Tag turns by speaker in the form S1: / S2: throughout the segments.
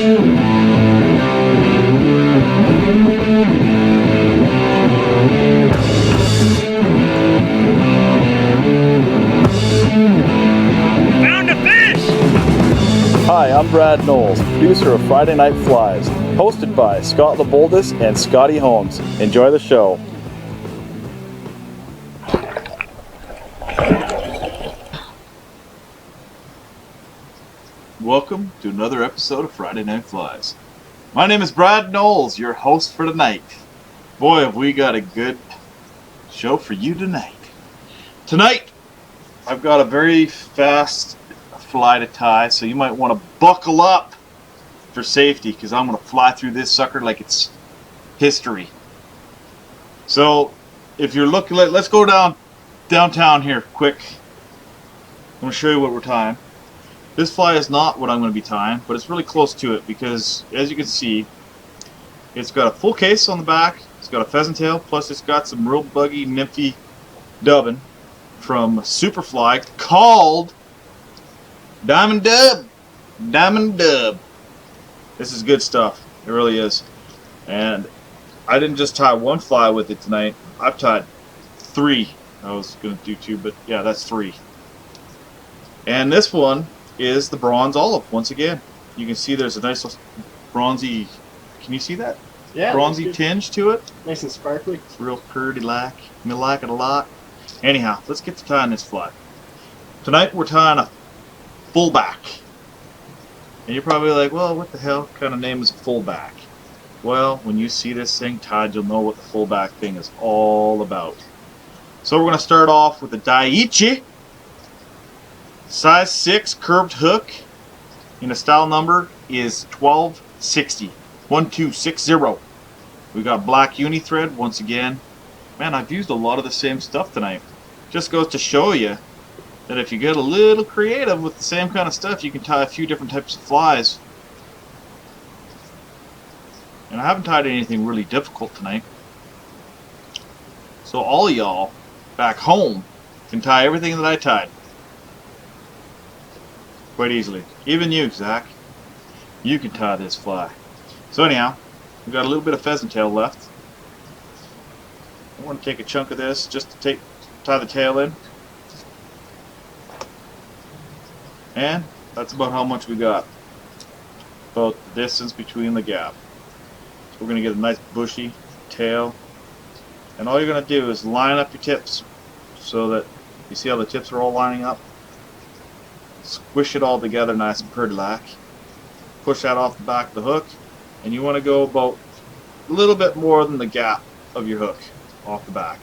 S1: Found a fish!
S2: Hi, I'm Brad Knowles, producer of Friday Night Flies, hosted by Scott LeBoldus and Scotty Holmes. Enjoy the show. Welcome to another episode of Friday Night Flies. My name is Brad Knowles, your host for tonight. Boy, have we got a good show for you tonight. Tonight, I've got a very fast fly to tie, so you might want to buckle up for safety, because I'm going to fly through this sucker like it's history. So, if you're looking, let's go downtown here quick. I'm going to show you what we're tying. This fly is not what I'm going to be tying, but it's really close to it, because as you can see, it's got a full case on the back, it's got a pheasant tail, plus it's got some real buggy, nymphy dubbing from Superfly called Diamond Dub. Diamond Dub. This is good stuff. It really is. And I didn't just tie one fly with it tonight. I've tied 3. I was going to do 2, but yeah, that's 3. And this one is the bronze olive once again. You can see there's a nice bronzy, can you see that?
S3: Yeah.
S2: Bronzy tinge to it.
S3: Nice and sparkly.
S2: It's real pretty like. I like it a lot. Anyhow, let's get to tying this fly. Tonight we're tying a fullback. And you're probably like, well, what the hell kind of name is a fullback? Well, when you see this thing tied, you'll know what the fullback thing is all about. So we're going to start off with the Daiichi size 6 curved hook. And the style number is 1260. 1260. We got black uni thread once again. Man, I've used a lot of the same stuff tonight. Just goes to show you that if you get a little creative with the same kind of stuff, you can tie a few different types of flies. And I haven't tied anything really difficult tonight. So all of y'all back home can tie everything that I tied quite easily. Even you, Zach. You can tie this fly. So anyhow, we've got a little bit of pheasant tail left. I want to take a chunk of this just to tie the tail in. And that's about how much we got. About the distance between the gap. So we're going to get a nice bushy tail. And all you're going to do is line up your tips so that you see how the tips are all lining up. Squish it all together nice and pretty like. Push that off the back of the hook. And you want to go about a little bit more than the gap of your hook off the back.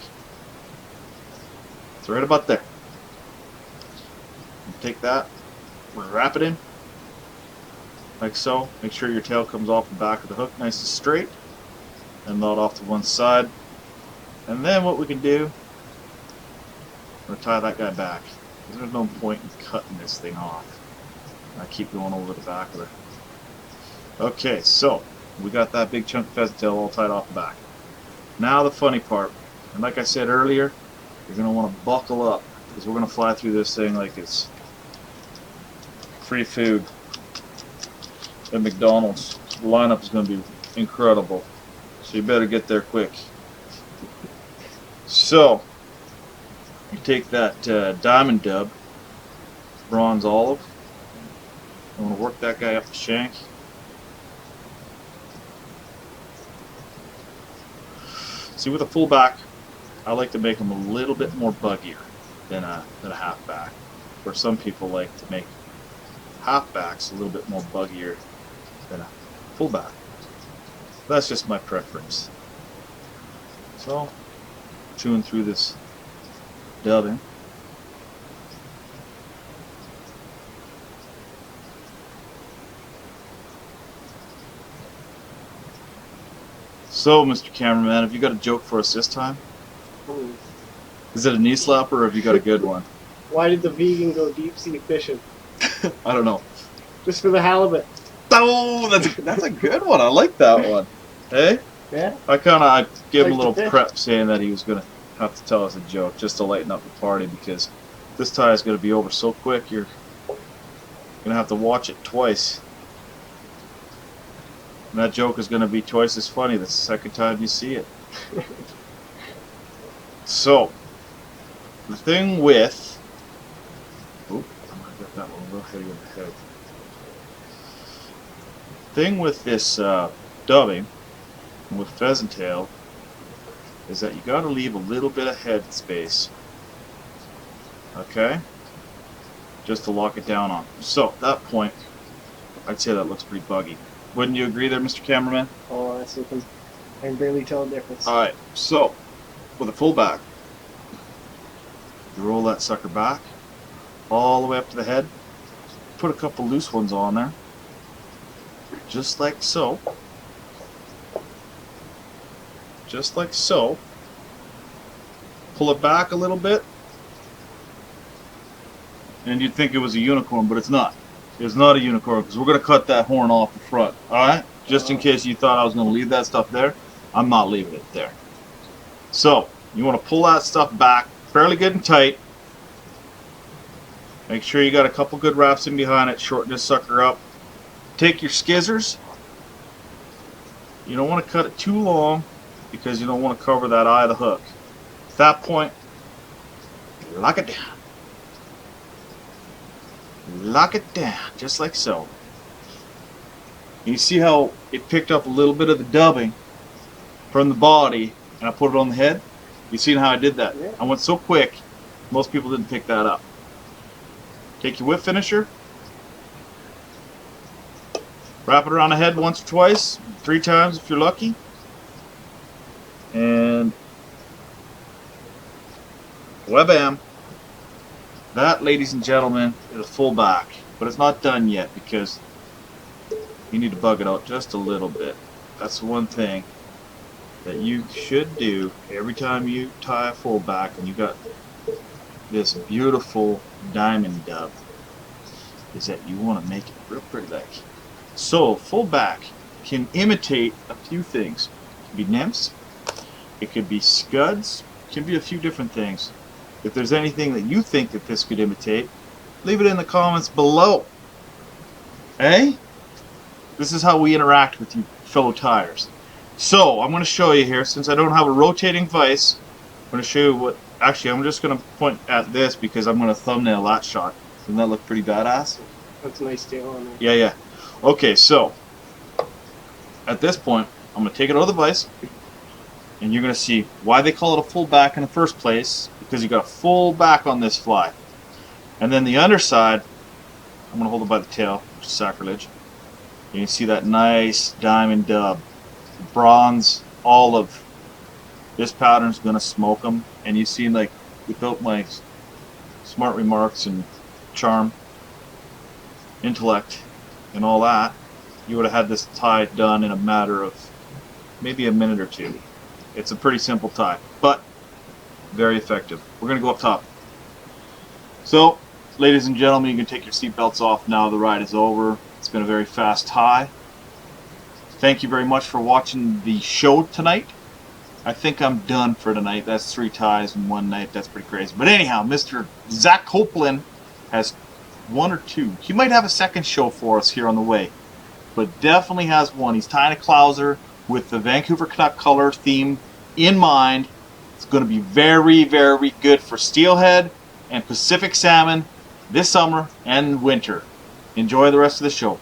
S2: It's right about there. Take that, wrap it in like so. Make sure your tail comes off the back of the hook nice and straight, and not off to one side. And then what we can do, we're gonna tie that guy back. There's no point in cutting this thing off. I keep going over the back of it. Okay, so we got that big chunk of pheasant tail all tied off the back. Now the funny part, and like I said earlier, you're going to want to buckle up, because we're going to fly through this thing like it's free food at McDonald's. The lineup is going to be incredible, so you better get there quick. So, you take that diamond dub, bronze olive, I'm going to work that guy up the shank. See, with a fullback, I like to make them a little bit more buggier than a halfback. Where some people like to make halfbacks a little bit more buggier than a fullback. That's just my preference. So, chewing through this dubbing. So, Mr. Cameraman, have you got a joke for us this time? Is it a knee slapper, or have you got a good one?
S3: Why did the vegan go deep sea fishing?
S2: I don't know.
S3: Just for the halibut.
S2: Oh, that's a good one. I like that one. Hey?
S3: Yeah?
S2: I gave him a
S3: Like
S2: little
S3: the fish.
S2: prep saying that he was going to have to tell us a joke just to lighten up the party, because this tie is going to be over so quick, you're going to have to watch it twice. And that joke is going to be twice as funny the second time you see it. So, the thing with... Oop, I might get that one a little heavy in the head. Thing with this dubbing, with pheasant tail, is that you got to leave a little bit of head space. Okay? Just to lock it down on. So, at that point, I'd say that looks pretty buggy. Wouldn't you agree there, Mr. Cameraman?
S3: Oh, I can barely tell the difference.
S2: Alright, so, with a full back, you roll that sucker back, all the way up to the head, put a couple loose ones on there, just like so. Just like so. Pull it back a little bit, and you'd think it was a unicorn, but it's not. It's not a unicorn, because we're going to cut that horn off the front. Alright? Just in case you thought I was going to leave that stuff there, I'm not leaving it there. So, you want to pull that stuff back fairly good and tight. Make sure you got a couple good wraps in behind it. Shorten this sucker up. Take your skizzers. You don't want to cut it too long, because you don't want to cover that eye of the hook. At that point, lock it down. Lock it down, just like so. You see how it picked up a little bit of the dubbing from the body, and I put it on the head? You seen how I did that?
S3: Yeah.
S2: I went so quick, most people didn't pick that up. Take your whip finisher, wrap it around the head once or twice, 3 times if you're lucky, and wha-bam. That, ladies and gentlemen, is a full back, but it's not done yet because you need to bug it out just a little bit. That's one thing that you should do every time you tie a full back and you got this beautiful diamond dub, is that you want to make it real pretty like. So, full back can imitate a few things. It could be nymphs, it could be scuds, it can be a few different things. If there's anything that you think that this could imitate, leave it in the comments below. Eh? This is how we interact with you fellow tires. So, I'm going to show you here, since I don't have a rotating vise, I'm going to show you what, actually I'm just going to point at this because I'm going to thumbnail that shot. Doesn't that look pretty badass?
S3: That's a nice tail on there.
S2: Yeah, yeah. Okay, so, at this point, I'm going to take it out of the vise, and you're going to see why they call it a full back in the first place, because you got a full back on this fly. And then the underside, I'm going to hold it by the tail, which is sacrilege. You can see that nice diamond dub, bronze, olive. This pattern's going to smoke them. And you see, like, without my smart remarks and charm, intellect, and all that, you would have had this tie done in a matter of maybe a minute or 2. It's a pretty simple tie, but very effective. We're going to go up top. So, ladies and gentlemen, you can take your seatbelts off now. The ride is over. It's been a very fast tie. Thank you very much for watching the show tonight. I think I'm done for tonight. That's 3 ties in one night. That's pretty crazy. But anyhow, Mr. Zach Copeland has 1 or 2. He might have a second show for us here on the way, but definitely has one. He's tying a clouser with the Vancouver Canuck color theme in mind. It's going to be very, very good for steelhead and Pacific salmon this summer and winter. Enjoy the rest of the show.